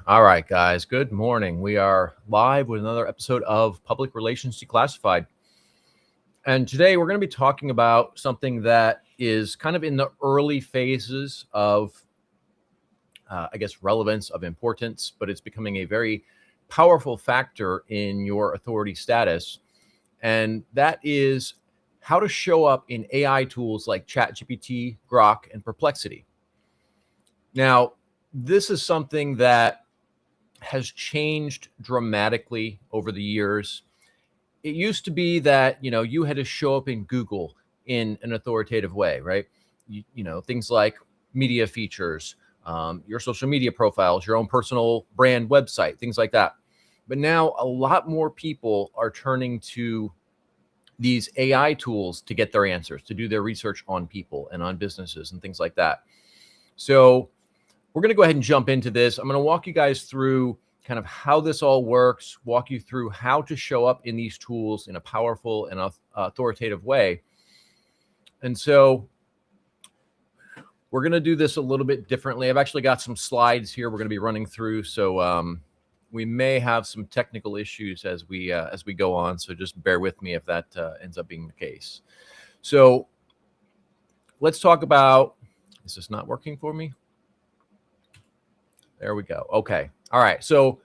All right, guys. Good morning. We are live with another episode of Public Relations Declassified. And today we're going to be talking about something that is kind of in the early phases of, relevance, of importance, but it's becoming a very powerful factor in your authority status. And that is how to show up in AI tools like ChatGPT, Grok, and Perplexity. Now, this is something that has changed dramatically over the years. It used to be that, you had to show up in Google in an authoritative way, right? Things like media features, your social media profiles, your own personal brand website, things like that. But now a lot more people are turning to these AI tools to get their answers, to do their research on people and on businesses and things like that. So we're going to go ahead and jump into this. I'm going to walk you guys through kind of how this all works, walk you through how to show up in these tools in a powerful and authoritative way. And so we're going to do this a little bit differently. I've actually got some slides here we're going to be running through. So we may have some technical issues as we go on. So just bear with me if that ends up being the case. So let's talk about, is this not working for me? There we go. Okay. All right. So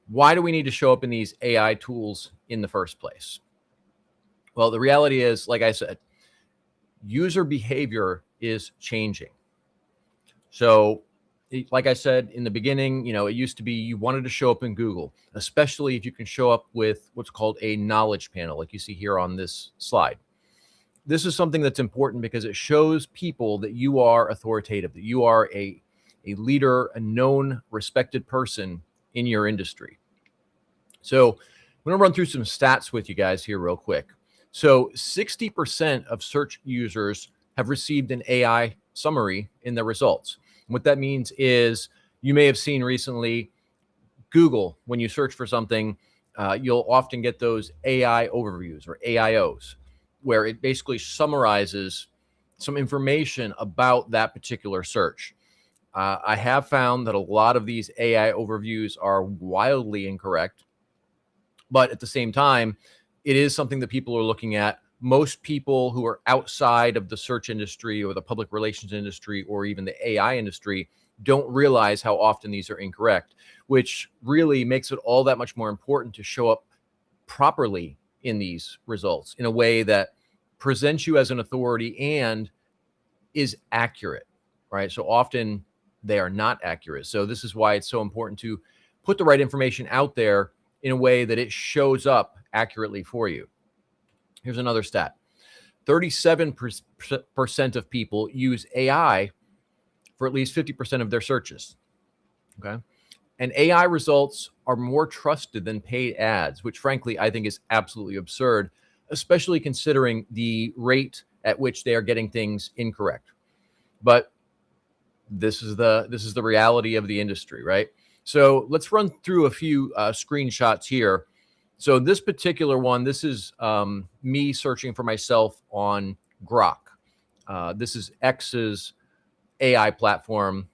why do we need to show up in these AI tools in the first place? Well, the reality is, like I said, user behavior is changing. So like I said in the beginning, it used to be you wanted to show up in Google, especially if you can show up with what's called a knowledge panel, like you see here on this slide. This is something that's important because it shows people that you are authoritative, that you are a leader, a known, respected person in your industry. So I'm going to run through some stats with you guys here real quick. So 60% of search users have received an AI summary in their results. And what that means is you may have seen recently Google, when you search for something, you'll often get those AI overviews or AIOs, where it basically summarizes some information about that particular search. I have found that a lot of these AI overviews are wildly incorrect, but at the same time, it is something that people are looking at. Most people who are outside of the search industry or the public relations industry or even the AI industry don't realize how often these are incorrect, which really makes it all that much more important to show up properly in these results in a way that presents you as an authority and is accurate, right? So often they are not accurate. So this is why it's so important to put the right information out there in a way that it shows up accurately for you. Here's another stat. 37% of people use AI for at least 50% of their searches. Okay. And AI results are more trusted than paid ads, which frankly, I think is absolutely absurd, especially considering the rate at which they are getting things incorrect. But this is the reality of the industry, right? So let's run through a few screenshots here. So this particular one, this is me searching for myself on Grok. This is X's AI platform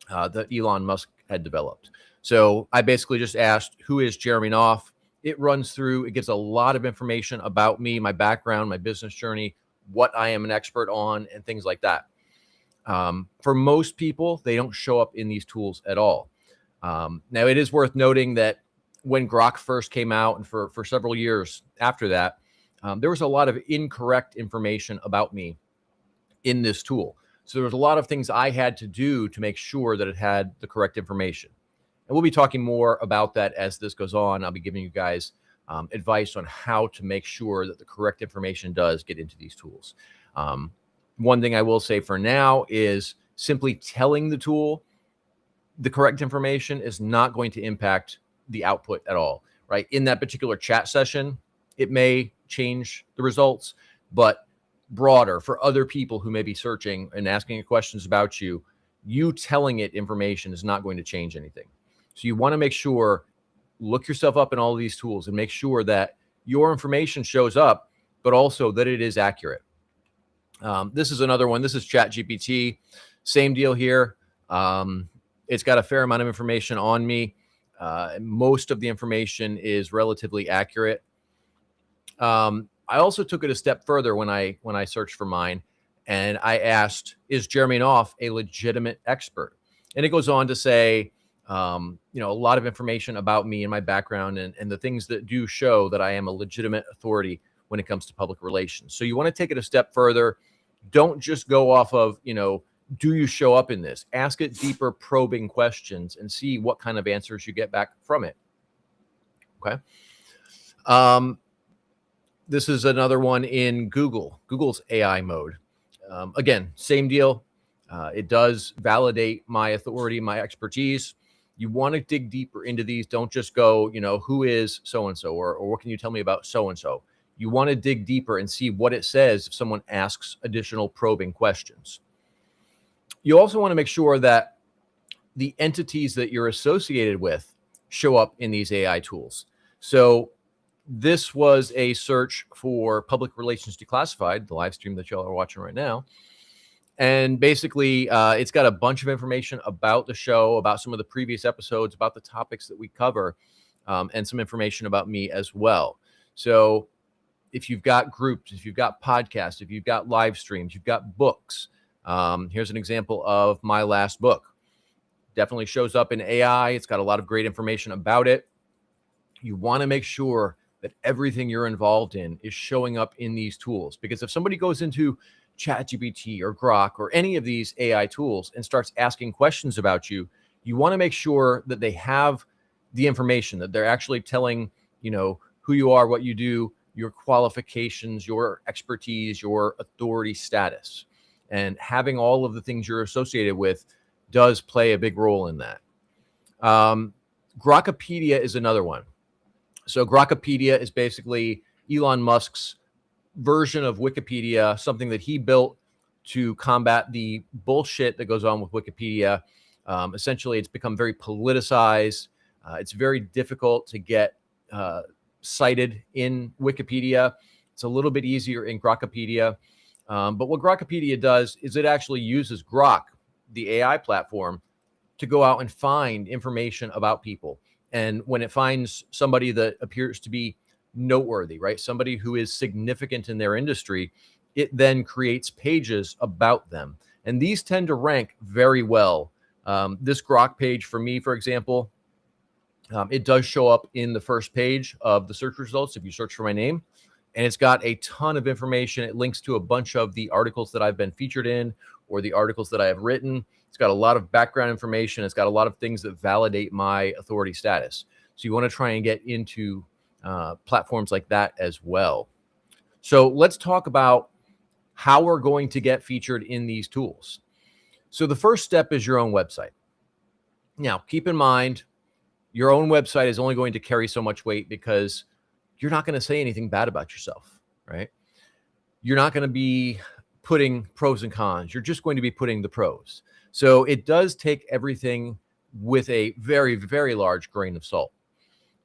that Elon Musk had developed. So I basically just asked, who is Jeremy Knopf? It runs through, it gives a lot of information about me, my background, my business journey, what I am an expert on, and things like that. For most people, they don't show up in these tools at all. Now, it is worth noting that when Grok first came out and for several years after that, there was a lot of incorrect information about me in this tool. So there was a lot of things I had to do to make sure that it had the correct information. And we'll be talking more about that as this goes on. I'll be giving you guys advice on how to make sure that the correct information does get into these tools. One thing I will say for now is simply telling the tool the correct information is not going to impact the output at all, right? In that particular chat session, it may change the results, but broader for other people who may be searching and asking questions about you, you telling it information is not going to change anything. So you want to make sure, look yourself up in all of these tools and make sure that your information shows up, but also that it is accurate. This is another one. This is ChatGPT. Same deal here. It's got a fair amount of information on me. Most of the information is relatively accurate. I also took it a step further when I searched for mine, and I asked, "Is Jeremy Knopf a legitimate expert?" And it goes on to say, a lot of information about me and my background, and the things that do show that I am a legitimate authority when it comes to public relations. So you want to take it a step further. Don't just go off of, do you show up in this? Ask it deeper, probing questions and see what kind of answers you get back from it. Okay. This is another one in Google's AI mode. Again, same deal. It does validate my authority, my expertise. You want to dig deeper into these. Don't just go, who is so-and-so, or what can you tell me about so-and-so? You want to dig deeper and see what it says if someone asks additional probing questions. You also want to make sure that the entities that you're associated with show up in these AI tools. So this was a search for Public Relations Declassified, the live stream that y'all are watching right now. And basically, it's got a bunch of information about the show, about some of the previous episodes, about the topics that we cover, and some information about me as well. So if you've got groups, if you've got podcasts, if you've got live streams, you've got books. Here's an example of my last book. Definitely shows up in AI. It's got a lot of great information about it. You want to make sure that everything you're involved in is showing up in these tools, because if somebody goes into ChatGPT or Grok or any of these AI tools and starts asking questions about you, you want to make sure that they have the information, that they're actually telling, who you are, what you do, your qualifications, your expertise, your authority status. And having all of the things you're associated with does play a big role in that. Grokopedia is another one. So Grokopedia is basically Elon Musk's version of Wikipedia, something that he built to combat the bullshit that goes on with Wikipedia. Essentially, it's become very politicized. It's very difficult to get cited in Wikipedia. It's a little bit easier in Grokopedia. But what Grokopedia does is it actually uses Grok, the AI platform, to go out and find information about people. And when it finds somebody that appears to be noteworthy, right, somebody who is significant in their industry, it then creates pages about them. And these tend to rank very well. This Grok page for me, for example, it does show up in the first page of the search results if you search for my name. And it's got a ton of information. It links to a bunch of the articles that I've been featured in or the articles that I have written. It's got a lot of background information. It's got a lot of things that validate my authority status. So you want to try and get into platforms like that as well. So let's talk about how we're going to get featured in these tools. So the first step is your own website. Now, keep in mind, your own website is only going to carry so much weight because you're not going to say anything bad about yourself, right? You're not going to be putting pros and cons. You're just going to be putting the pros. So it does take everything with a very, very large grain of salt.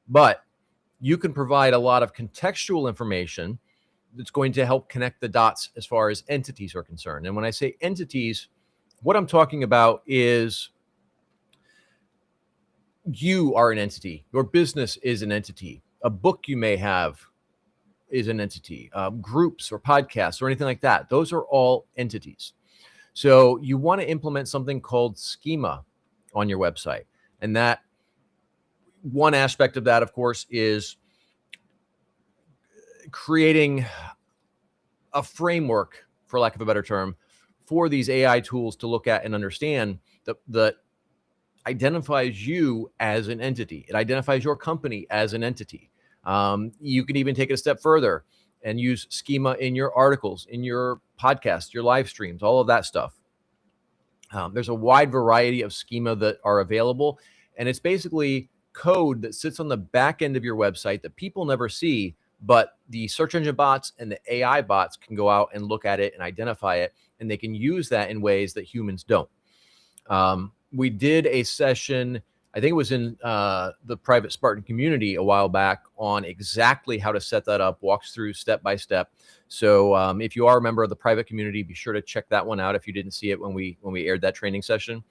But you can provide a lot of contextual information that's going to help connect the dots as far as entities are concerned. And when I say entities, what I'm talking about is you are an entity. Your business is an entity. A book you may have is an entity. Groups or podcasts or anything like that. Those are all entities. So you want to implement something called schema on your website. And that one aspect of that, of course, is creating a framework, for lack of a better term, for these AI tools to look at and understand that identifies you as an entity. It identifies your company as an entity. You can even take it a step further and use schema in your articles, in your podcasts, your live streams, all of that stuff. There's a wide variety of schema that are available, and it's basically code that sits on the back end of your website that people never see, but the search engine bots and the AI bots can go out and look at it and identify it, and they can use that in ways that humans don't. We did a session, I think it was in the private Spartan community a while back, on exactly how to set that up, walks through step by step. So if you are a member of the private community, be sure to check that one out if you didn't see it when we aired that training session.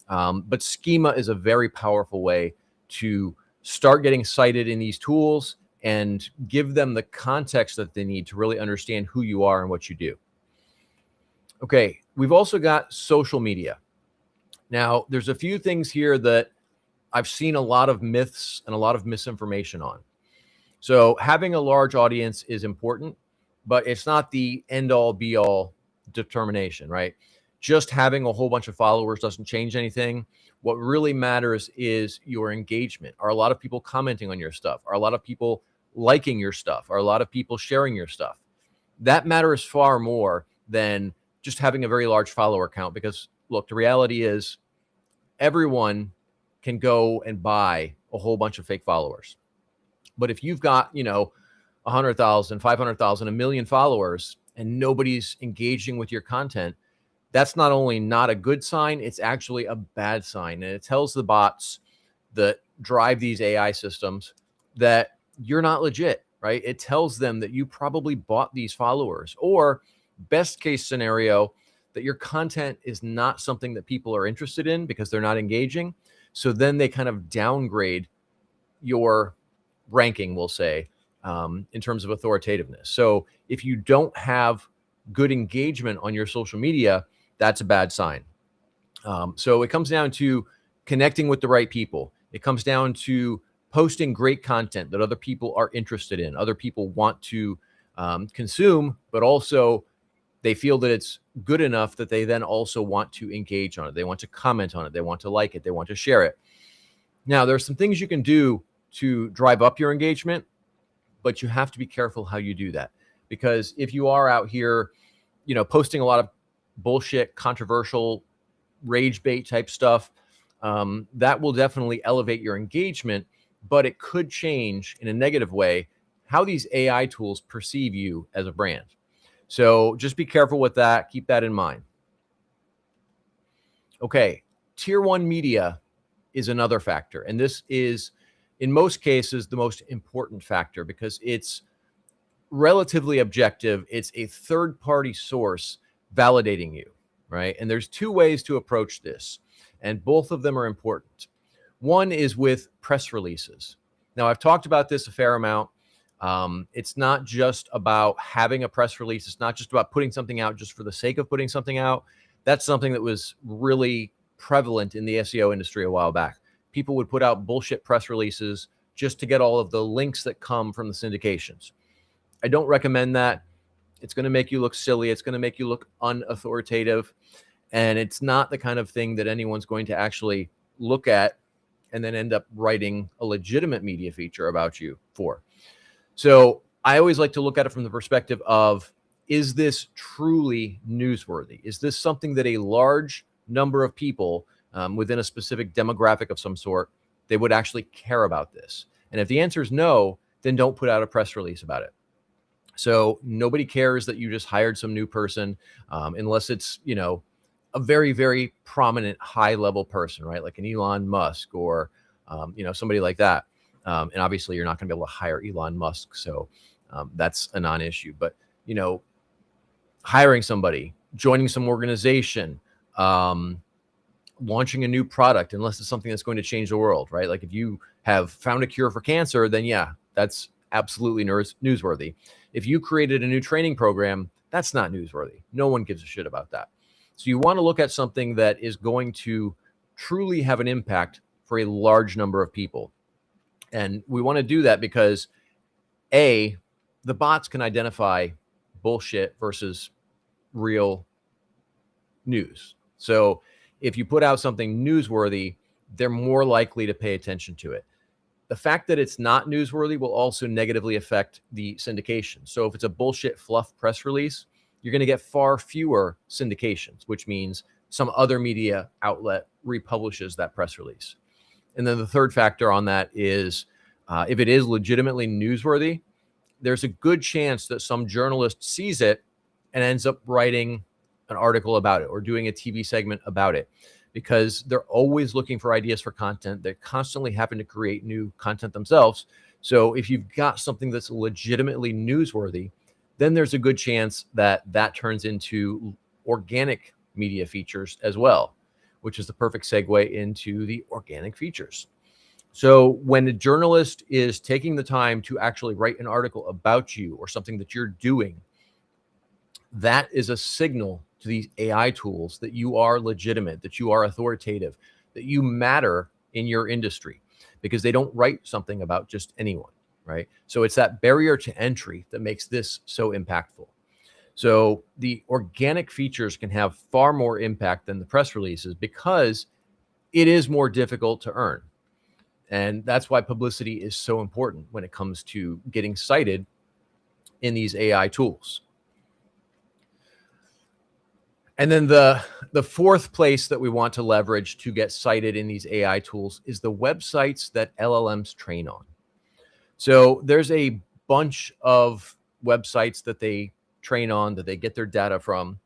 But schema is a very powerful way to start getting cited in these tools and give them the context that they need to really understand who you are and what you do. Okay, we've also got social media. Now, there's a few things here that I've seen a lot of myths and a lot of misinformation on. So having a large audience is important, but it's not the end all be all determination, right? Just having a whole bunch of followers doesn't change anything. What really matters is your engagement. Are a lot of people commenting on your stuff? Are a lot of people liking your stuff? Are a lot of people sharing your stuff? That matters far more than just having a very large follower count, because look, the reality is everyone can go and buy a whole bunch of fake followers. But if you've got, 100,000, 500,000, a million followers and nobody's engaging with your content, that's not only not a good sign, it's actually a bad sign. And it tells the bots that drive these AI systems that you're not legit, right? It tells them that you probably bought these followers, or best case scenario, that your content is not something that people are interested in because they're not engaging. So then they kind of downgrade your ranking, we'll say, in terms of authoritativeness. So if you don't have good engagement on your social media, that's a bad sign. So it comes down to connecting with the right people. It comes down to posting great content that other people are interested in, other people want to consume, but also they feel that it's good enough that they then also want to engage on it. They want to comment on it. They want to like it. They want to share it. Now, there's some things you can do to drive up your engagement, but you have to be careful how you do that. Because if you are out here, posting a lot of bullshit, controversial, rage bait type stuff, that will definitely elevate your engagement, but it could change in a negative way how these AI tools perceive you as a brand. So just be careful with that. Keep that in mind. Okay, tier one media is another factor. And this is, in most cases, the most important factor because it's relatively objective. It's a third-party source validating you, right? And there's two ways to approach this, and both of them are important. One is with press releases. Now, I've talked about this a fair amount. It's not just about having a press release. It's not just about putting something out just for the sake of putting something out. That's something that was really prevalent in the SEO industry a while back. People would put out bullshit press releases just to get all of the links that come from the syndications. I don't recommend that. It's going to make you look silly. It's going to make you look unauthoritative. And it's not the kind of thing that anyone's going to actually look at and then end up writing a legitimate media feature about you for. So I always like to look at it from the perspective of, is this truly newsworthy? Is this something that a large number of people within a specific demographic of some sort, they would actually care about this? And if the answer is no, then don't put out a press release about it. So nobody cares that you just hired some new person, unless it's, a very, very prominent high level person, right? Like an Elon Musk or, somebody like that. And obviously you're not going to be able to hire Elon Musk. So that's a non-issue. But, hiring somebody, joining some organization, launching a new product, unless it's something that's going to change the world, right? Like if you have found a cure for cancer, then yeah, that's absolutely newsworthy. If you created a new training program, that's not newsworthy. No one gives a shit about that. So you want to look at something that is going to truly have an impact for a large number of people. And we want to do that because A, the bots can identify bullshit versus real news. So if you put out something newsworthy, they're more likely to pay attention to it. The fact that it's not newsworthy will also negatively affect the syndication. So if it's a bullshit fluff press release, you're going to get far fewer syndications, which means some other media outlet republishes that press release. And then the third factor on that is if it is legitimately newsworthy, there's a good chance that some journalist sees it and ends up writing an article about it or doing a TV segment about it, because they're always looking for ideas for content. They're constantly having to create new content themselves. So if you've got something that's legitimately newsworthy, then there's a good chance that that turns into organic media features as well, which is the perfect segue into the organic features. So when a journalist is taking the time to actually write an article about you or something that you're doing, that is a signal to these AI tools that you are legitimate, that you are authoritative, that you matter in your industry, because they don't write something about just anyone, right? So it's that barrier to entry that makes this so impactful. So the organic features can have far more impact than the press releases because it is more difficult to earn. And that's why publicity is so important when it comes to getting cited in these AI tools. And then the fourth place that we want to leverage to get cited in these AI tools is the websites that LLMs train on. So there's a bunch of websites that they train on, that they get their data from.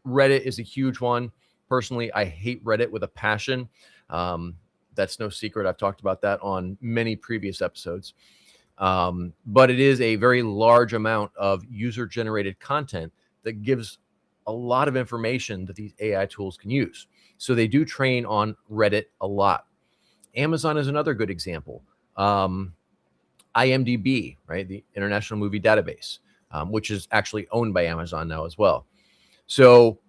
Reddit is a huge one. Personally, I hate Reddit with a passion. That's no secret. I've talked about that on many previous episodes. But it is a very large amount of user-generated content that gives a lot of information that these AI tools can use. So they do train on Reddit a lot. Amazon is another good example. IMDb, right? The International Movie Database, which is actually owned by Amazon now as well. So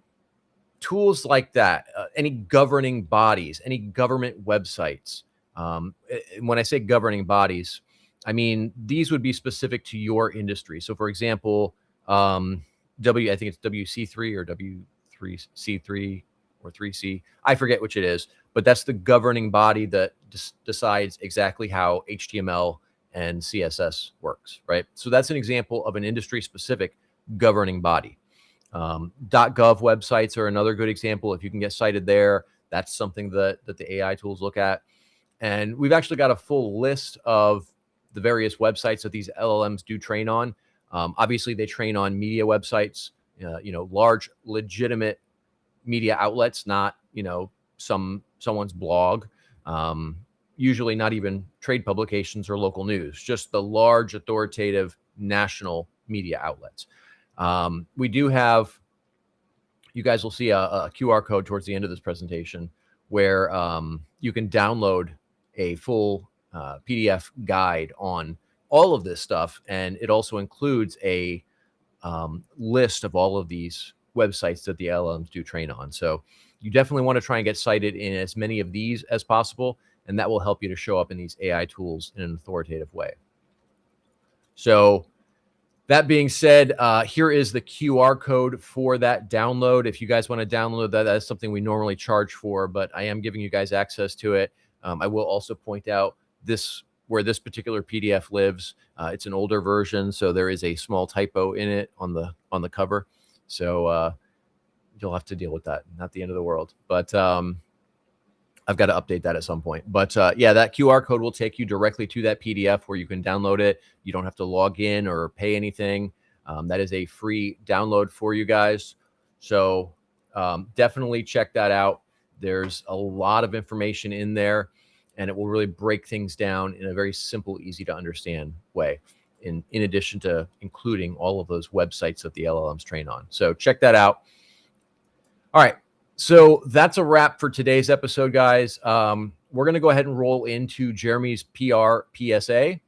tools like that, any governing bodies, any government websites. When I say governing bodies, I mean, these would be specific to your industry. So for example, I think it's WC3 or W3C3 or 3C. I forget which it is, but that's the governing body that decides exactly how HTML and CSS works, right? So that's an example of an industry-specific governing body. .gov websites are another good example. If you can get cited there, that's something that the AI tools look at. And we've actually got a full list of the various websites that these LLMs do train on. Obviously, they train on media websites, large, legitimate media outlets, not, someone's blog. Usually not even trade publications or local news, just the large, authoritative national media outlets. We do have, you guys will see a QR code towards the end of this presentation where you can download a full PDF guide on all of this stuff. And it also includes a list of all of these websites that the LLMs do train on. So you definitely want to try and get cited in as many of these as possible. And that will help you to show up in these AI tools in an authoritative way. So that being said, here is the QR code for that download. If you guys want to download that, that's something we normally charge for, but I am giving you guys access to it. I will also point out where this particular PDF lives. It's an older version, so there is a small typo in it on the cover. So you'll have to deal with that. Not the end of the world, but I've got to update that at some point. But yeah, that QR code will take you directly to that PDF where you can download it. You don't have to log in or pay anything. That is a free download for you guys. So definitely check that out. There's a lot of information in there, and it will really break things down in a very simple, easy to understand way, in addition to including all of those websites that the LLMs train on. So check that out. All right. So that's a wrap for today's episode, guys. We're going to go ahead and roll into Jeremy's PR PSA.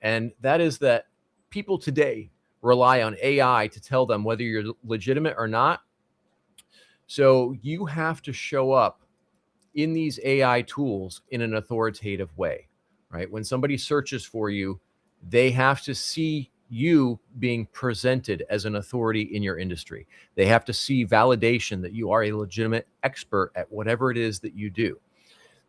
And that is that people today rely on AI to tell them whether you're legitimate or not. So you have to show up in these AI tools in an authoritative way, right? When somebody searches for you, they have to see you being presented as an authority in your industry. They have to see validation that you are a legitimate expert at whatever it is that you do.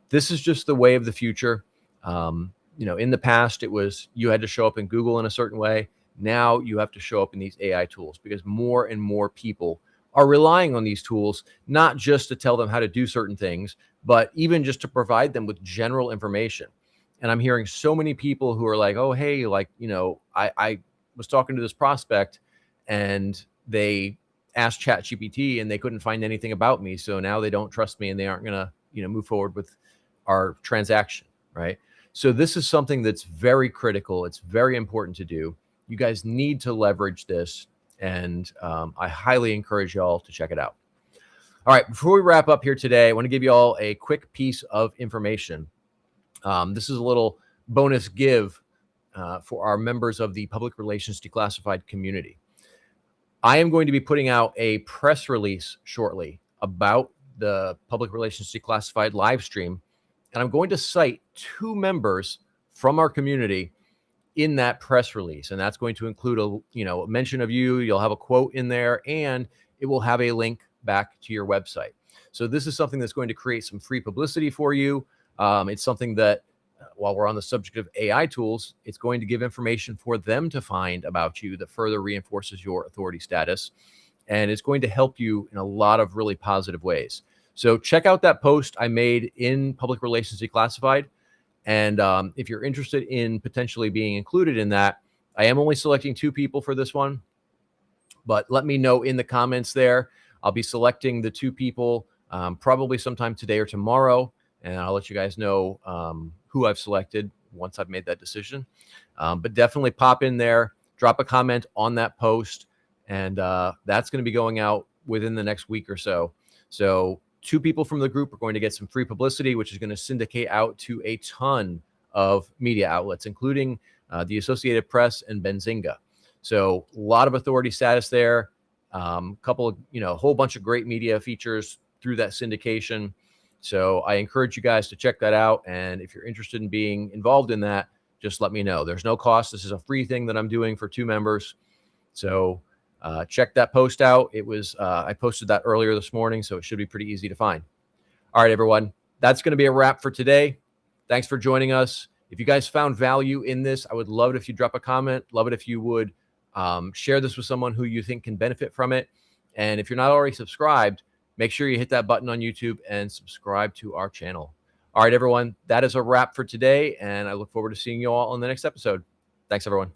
This is just the way of the future. In the past, it was you had to show up in Google in a certain way. Now you have to show up in these AI tools because more and more people are relying on these tools, not just to tell them how to do certain things, but even just to provide them with general information. And I'm hearing so many people who are like, oh, hey, I was talking to this prospect and they asked ChatGPT and they couldn't find anything about me. So now they don't trust me and they aren't going to, move forward with our transaction, right? So this is something that's very critical. It's very important to do. You guys need to leverage this. And I highly encourage y'all to check it out. All right, before we wrap up here today, I want to give you all a quick piece of information. This is a little bonus give for our members of the Public Relations Declassified community. I am going to be putting out a press release shortly about the Public Relations Declassified live stream, and I'm going to cite 2 members from our community in that press release, and that's going to include a mention of you. You'll have a quote in there, and it will have a link back to your website. So this is something that's going to create some free publicity for you. It's something that, while we're on the subject of AI tools, it's going to give information for them to find about you that further reinforces your authority status, and it's going to help you in a lot of really positive ways. So check out that post I made in Public Relations Declassified. And if you're interested in potentially being included in that, I am only selecting 2 people for this one, but let me know in the comments there. I'll be selecting the 2 people probably sometime today or tomorrow, and I'll let you guys know who I've selected once I've made that decision. But definitely pop in there, drop a comment on that post, and that's going to be going out within the next week or so. So 2 people from the group are going to get some free publicity, which is going to syndicate out to a ton of media outlets, including the Associated Press and Benzinga. So a lot of authority status there. A whole bunch of great media features through that syndication. So I encourage you guys to check that out. And if you're interested in being involved in that, just let me know. There's no cost. This is a free thing that I'm doing for 2 members. So check that post out. It was I posted that earlier this morning, so it should be pretty easy to find. All right, everyone. That's going to be a wrap for today. Thanks for joining us. If you guys found value in this, I would love it if you drop a comment. Love it if you would share this with someone who you think can benefit from it. And if you're not already subscribed, make sure you hit that button on YouTube and subscribe to our channel. All right, everyone. That is a wrap for today, and I look forward to seeing you all on the next episode. Thanks, everyone.